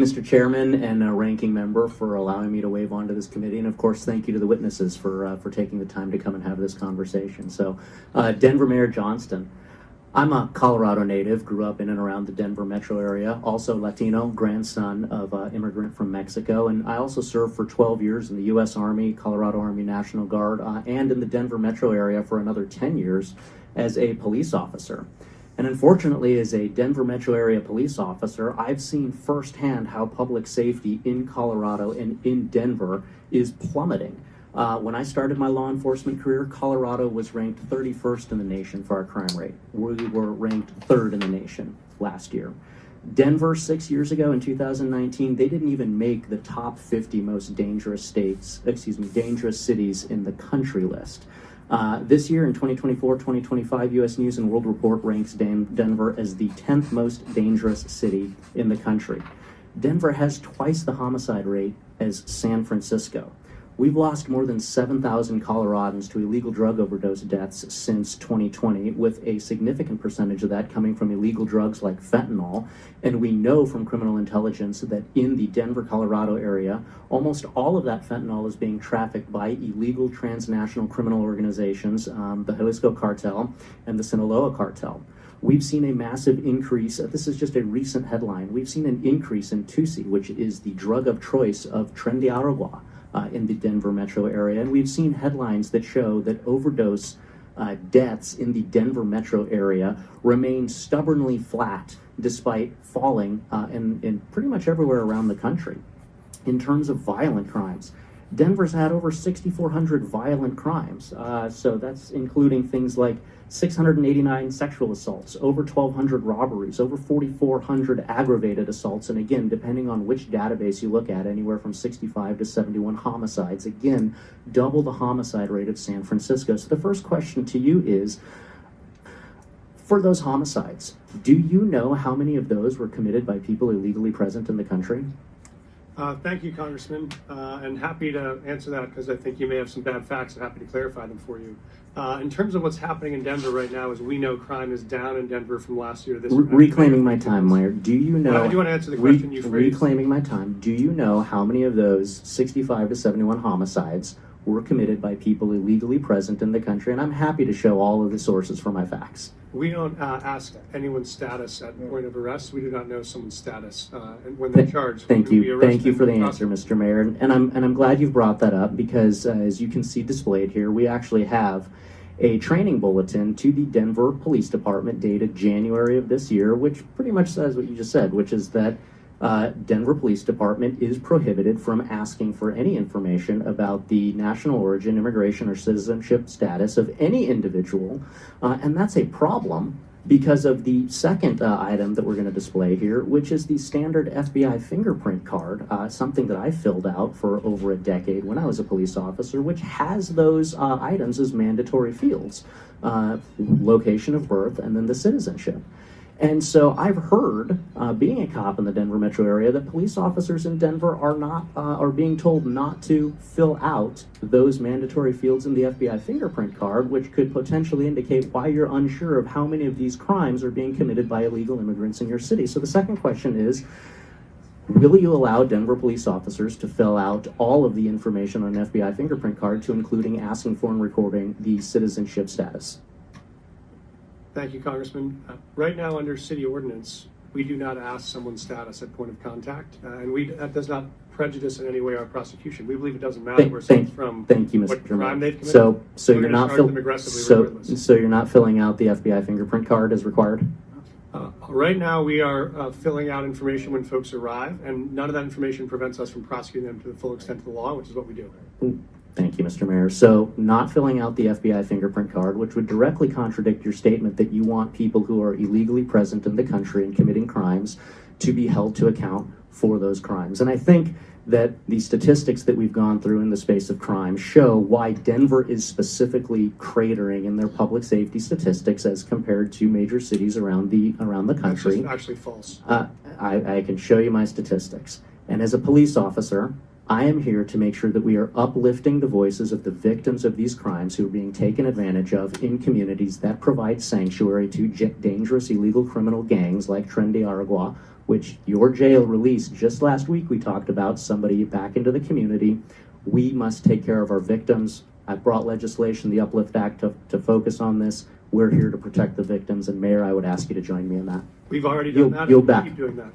Mr. Chairman and Ranking Member, for allowing me to wave onto this committee, and of course thank you to the witnesses for taking the time to come and have this conversation. So, Denver Mayor Johnston. I'm a Colorado native, grew up in and around the Denver metro area, also Latino, grandson of an immigrant from Mexico, and I also served for 12 years in the U.S. Army, Colorado Army National Guard, and in the Denver metro area for another 10 years as a police officer. And unfortunately, as a Denver metro area police officer, I've seen firsthand how public safety in Colorado and in Denver is plummeting. When I started my law enforcement career, Colorado was ranked 31st in the nation for our crime rate. We were ranked 3rd in the nation last year. Denver, 6 years ago in 2019, they didn't even make the top 50 most dangerous dangerous cities in the country list. This year in 2024-2025, U.S. News and World Report ranks Denver as the 10th most dangerous city in the country. Denver has twice the homicide rate as San Francisco. We've lost more than 7,000 Coloradans to illegal drug overdose deaths since 2020, with a significant percentage of that coming from illegal drugs like fentanyl. And we know from criminal intelligence that in the Denver, Colorado area, almost all of that fentanyl is being trafficked by illegal transnational criminal organizations, the Jalisco cartel and the Sinaloa cartel. We've seen a massive increase. This is just a recent headline. We've seen an increase in Tusi, which is the drug of choice of Tren de Aragua. In the Denver metro area, and we've seen headlines that show that overdose deaths in the Denver metro area remain stubbornly flat despite falling in pretty much everywhere around the country. In terms of violent crimes, Denver's had over 6,400 violent crimes, so that's including things like 689 sexual assaults, over 1,200 robberies, over 4,400 aggravated assaults, and again, depending on which database you look at, anywhere from 65 to 71 homicides. Again, double the homicide rate of San Francisco. So the first question to you is, for those homicides, do you know how many of those were committed by people illegally present in the country? Thank you, Congressman, and happy to answer that because I think you may have some bad facts and happy to clarify them for you. In terms of what's happening in Denver right now, as we know, crime is down in Denver from last year to this year. Reclaiming my time, Mayor. Do you know? I do want to answer the question you phrased. Reclaiming my time. Do you know how many of those 65 to 71 homicides were committed by people illegally present in the country? And I'm happy to show all of the sources for my facts. We don't ask anyone's status at the point of arrest. We do not know someone's status when they're charged. Thank you for the answer, Mr. Mayor. And I'm glad you've brought that up because as you can see displayed here, we actually have a training bulletin to the Denver Police Department dated January of this year, which pretty much says what you just said, which is that Denver Police Department is prohibited from asking for any information about the national origin, immigration, or citizenship status of any individual. And that's a problem because of the second item that we're going to display here, which is the standard FBI fingerprint card, something that I filled out for over a decade when I was a police officer, which has those items as mandatory fields, location of birth, and then the citizenship. And so I've heard, being a cop in the Denver metro area, that police officers in Denver are being told not to fill out those mandatory fields in the FBI fingerprint card, which could potentially indicate why you're unsure of how many of these crimes are being committed by illegal immigrants in your city. So the second question is, will you allow Denver police officers to fill out all of the information on an FBI fingerprint card, to including asking for and recording the citizenship status? Thank you, Congressman. Right now, under city ordinance, we do not ask someone's status at point of contact, and that does not prejudice in any way our prosecution. We believe it doesn't matter where someone's from, thank you, Mr. what crime they've committed. So you're not so you're not filling out the FBI fingerprint card as required? Right now, we are filling out information when folks arrive, and none of that information prevents us from prosecuting them to the full extent of the law, which is what we do. Thank you, Mr. Mayor. So not filling out the FBI fingerprint card, which would directly contradict your statement that you want people who are illegally present in the country and committing crimes to be held to account for those crimes. And I think that the statistics that we've gone through in the space of crime show why Denver is specifically cratering in their public safety statistics as compared to major cities around the country. That's actually false. I can show you my statistics. And as a police officer, I am here to make sure that we are uplifting the voices of the victims of these crimes who are being taken advantage of in communities that provide sanctuary to dangerous illegal criminal gangs like Tren de Aragua, which your jail released just last week. We talked about somebody back into the community. We must take care of our victims. I brought legislation, the Uplift Act, to focus on this. We're here to protect the victims, and Mayor, I would ask you to join me in that. We've already done that. You'll and back. Keep doing that.